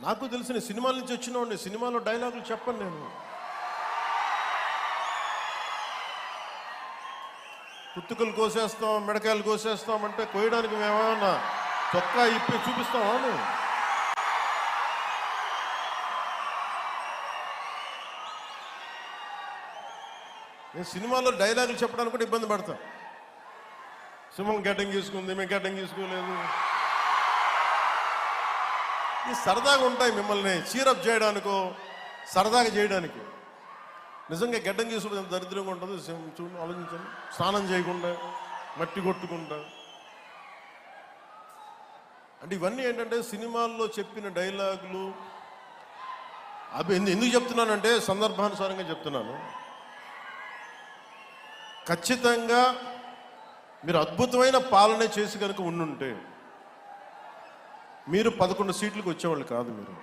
నాకు తెలిసిన సినిమాల నుంచి వచ్చినవాడిని, సినిమాలో డైలాగులు చెప్పను నేను. కుత్తుకలు కోసేస్తాం, మిడకాయలు కోసేస్తాం అంటే కోయడానికి మేమేమన్నా చొక్కా ఇప్పి చూపిస్తామా? నేను సినిమాలో డైలాగులు చెప్పడానికి కూడా ఇబ్బంది పడతాను. సింహం గడ్డం గీసుకుంది, మేము గడ్డం గీసుకోలేదు. ఈ సరదాగా ఉంటాయి, మిమ్మల్ని చీరప్ చేయడానికో సరదాగా చేయడానికి. నిజంగా గడ్డం గీసుకోవడం ఎంత దరిద్రంగా ఉంటుంది చూడండి, ఆలోచించండి. స్నానం చేయకుండా, మట్టి కొట్టుకుంటా. అంటే ఇవన్నీ ఏంటంటే సినిమాల్లో చెప్పిన డైలాగులు. అవి ఎందుకు చెప్తున్నానంటే సందర్భానుసారంగా చెప్తున్నాను. ఖచ్చితంగా మీరు అద్భుతమైన పాలన చేసి కనుక ఉండుంటే మీరు 11 సీట్లకు వచ్చేవాళ్ళు కాదు. మీరు